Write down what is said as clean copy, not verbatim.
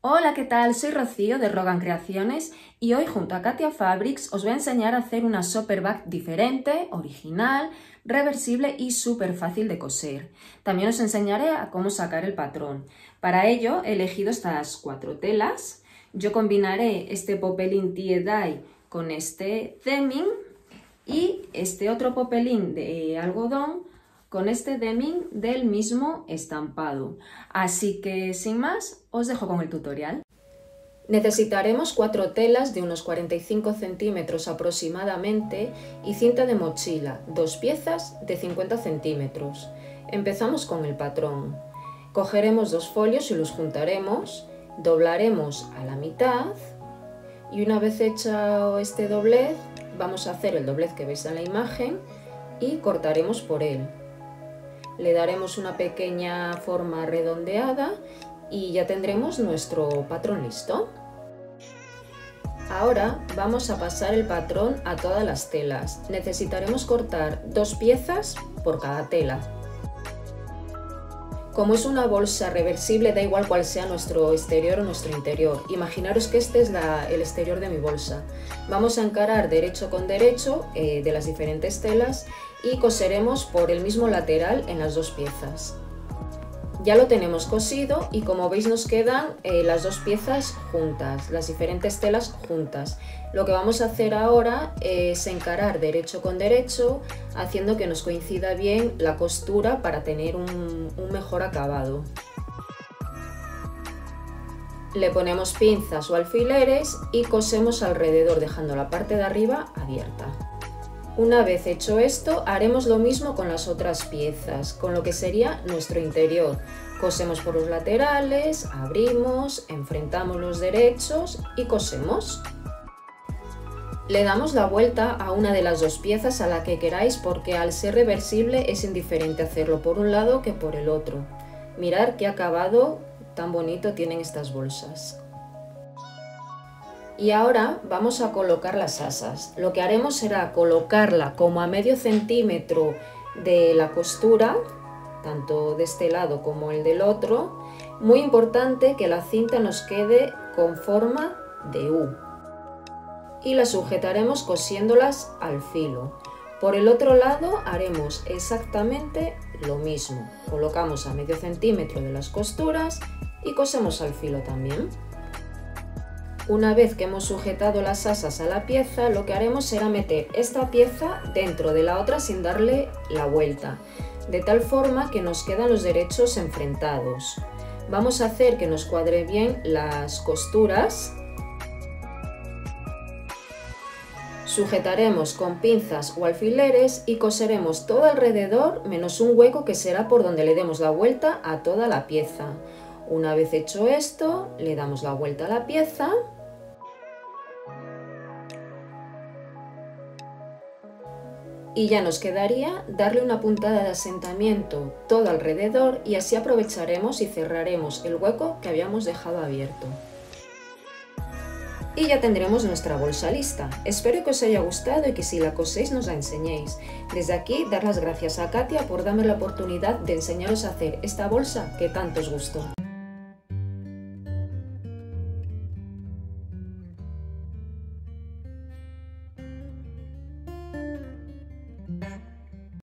Hola, ¿qué tal? Soy Rocío de Rogan Creaciones y hoy junto a Katia Fabrics os voy a enseñar a hacer una shopper bag diferente, original, reversible y súper fácil de coser. También os enseñaré a cómo sacar el patrón. Para ello he elegido estas 4 telas. Yo combinaré este popelín tie-dye con este denim y este otro popelín de algodón con este denim del mismo estampado. Así que sin más, os dejo con el tutorial. Necesitaremos 4 telas de unos 45 centímetros aproximadamente y cinta de mochila, 2 piezas de 50 centímetros. Empezamos con el patrón. Cogeremos 2 folios y los juntaremos, doblaremos a la mitad y una vez hecho este doblez, vamos a hacer el doblez que veis en la imagen y cortaremos por él. Le daremos una pequeña forma redondeada y ya tendremos nuestro patrón listo. Ahora vamos a pasar el patrón a todas las telas. Necesitaremos cortar 2 piezas por cada tela. Como es una bolsa reversible, da igual cuál sea nuestro exterior o nuestro interior. Imaginaros que este es el exterior de mi bolsa. Vamos a encarar derecho con derecho de las diferentes telas y coseremos por el mismo lateral en las 2 piezas. Ya lo tenemos cosido y como veis nos quedan las 2 piezas juntas, las diferentes telas juntas. Lo que vamos a hacer ahora es encarar derecho con derecho, haciendo que nos coincida bien la costura para tener un mejor acabado. Le ponemos pinzas o alfileres y cosemos alrededor, dejando la parte de arriba abierta. Una vez hecho esto, haremos lo mismo con las otras piezas, con lo que sería nuestro interior. Cosemos por los laterales, abrimos, enfrentamos los derechos y cosemos. Le damos la vuelta a una de las 2 piezas a la que queráis porque al ser reversible es indiferente hacerlo por un lado que por el otro. Mirad qué acabado tan bonito tienen estas bolsas. Y ahora vamos a colocar las asas. Lo que haremos será colocarla como a medio centímetro de la costura, tanto de este lado como el del otro. Muy importante que la cinta nos quede con forma de U. Y las sujetaremos cosiéndolas al filo. Por el otro lado haremos exactamente lo mismo. Colocamos a medio centímetro de las costuras y cosemos al filo también. Una vez que hemos sujetado las asas a la pieza, lo que haremos será meter esta pieza dentro de la otra sin darle la vuelta, de tal forma que nos quedan los derechos enfrentados. Vamos a hacer que nos cuadre bien las costuras. Sujetaremos con pinzas o alfileres y coseremos todo alrededor menos un hueco que será por donde le demos la vuelta a toda la pieza. Una vez hecho esto, le damos la vuelta a la pieza y ya nos quedaría darle una puntada de asentamiento todo alrededor y así aprovecharemos y cerraremos el hueco que habíamos dejado abierto. Y ya tendremos nuestra bolsa lista. Espero que os haya gustado y que si la coséis nos la enseñéis. Desde aquí dar las gracias a Katia por darme la oportunidad de enseñaros a hacer esta bolsa que tanto os gustó.